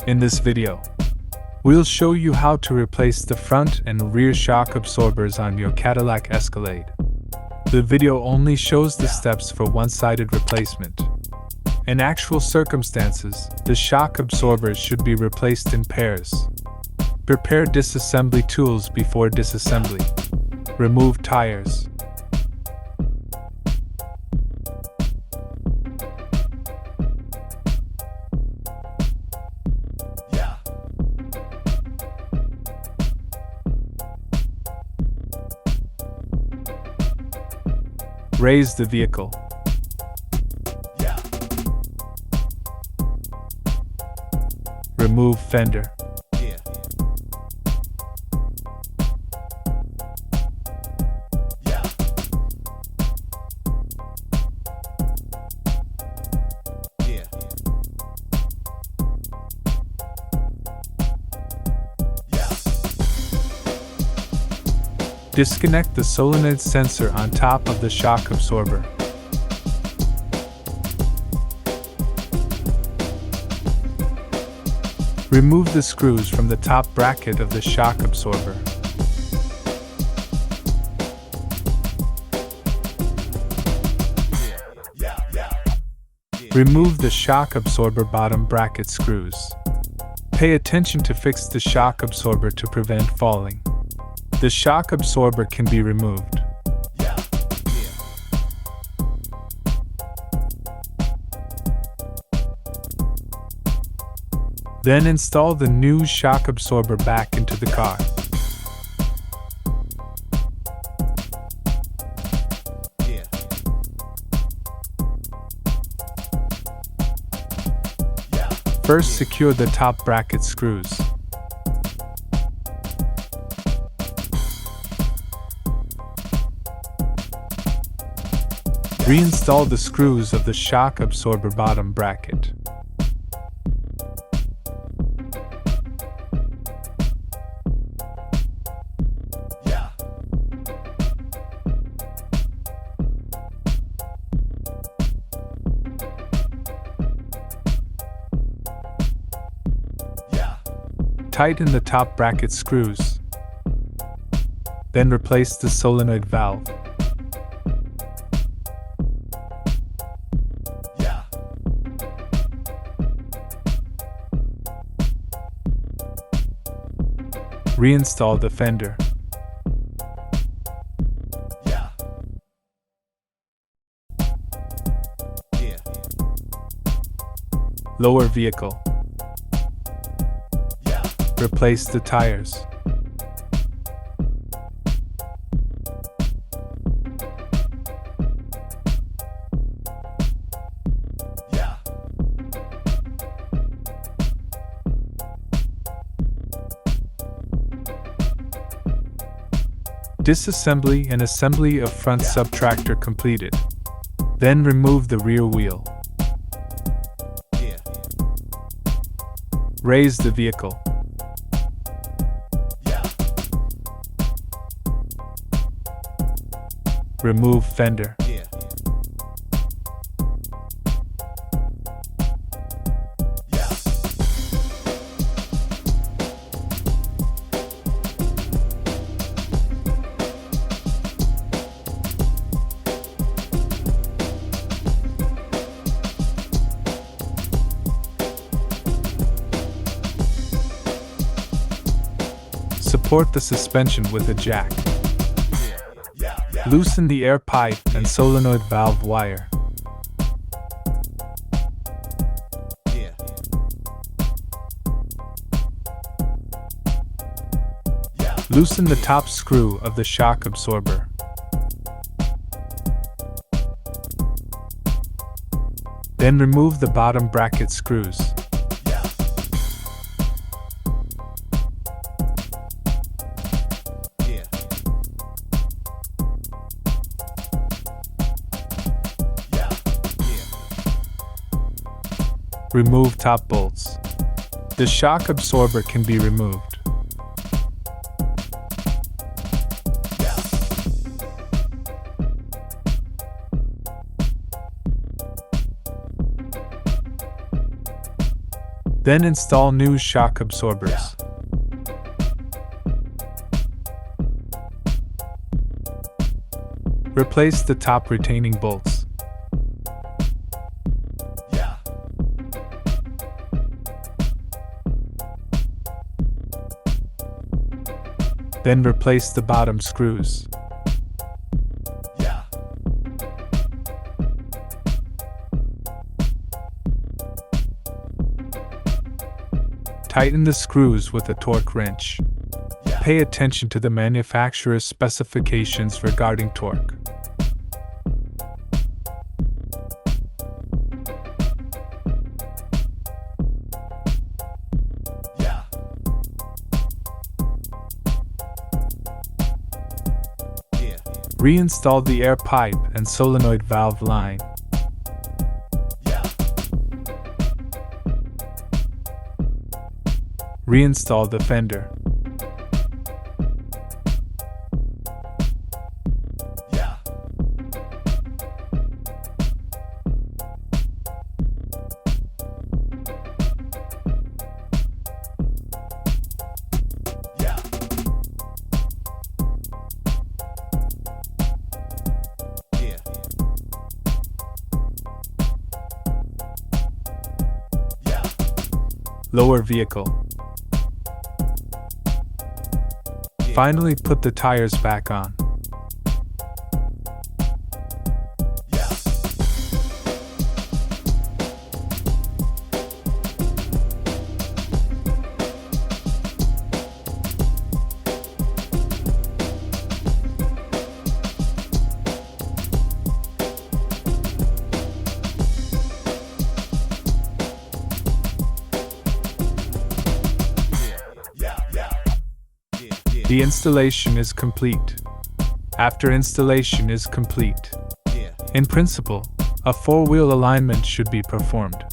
In this video, we'll show you how to replace the front and rear shock absorbers on your Cadillac Escalade. The video only shows the steps for one-sided replacement. In actual circumstances, the shock absorbers should be replaced in pairs. Prepare disassembly tools before disassembly. Remove tires. Raise the vehicle. Remove fender. Disconnect the solenoid sensor on top of the shock absorber. Remove the screws from the top bracket of the shock absorber. Remove the shock absorber bottom bracket screws. Pay attention to fix the shock absorber to prevent falling. The shock absorber can be removed. Then install the new shock absorber back into the car. First, secure the top bracket screws. Reinstall the screws of the shock absorber bottom bracket. Tighten the top bracket screws. Then replace the solenoid valve. Reinstall the fender. Lower vehicle. Replace the tires. Disassembly and assembly of front subtractor completed. Then remove the rear wheel. Raise the vehicle. Remove fender. Support the suspension with a jack. Loosen the air pipe and solenoid valve wire. Loosen the top screw of the shock absorber. Then remove the bottom bracket screws. Remove top bolts. The shock absorber can be removed. Then install new shock absorbers. Replace the top retaining bolts. Then replace the bottom screws. Tighten the screws with a torque wrench. Pay attention to the manufacturer's specifications regarding torque. Reinstall the air pipe and solenoid valve line. Reinstall the fender. Lower vehicle. Finally, put the tires back on. The installation is complete. After installation is complete, in principle, a four-wheel alignment should be performed.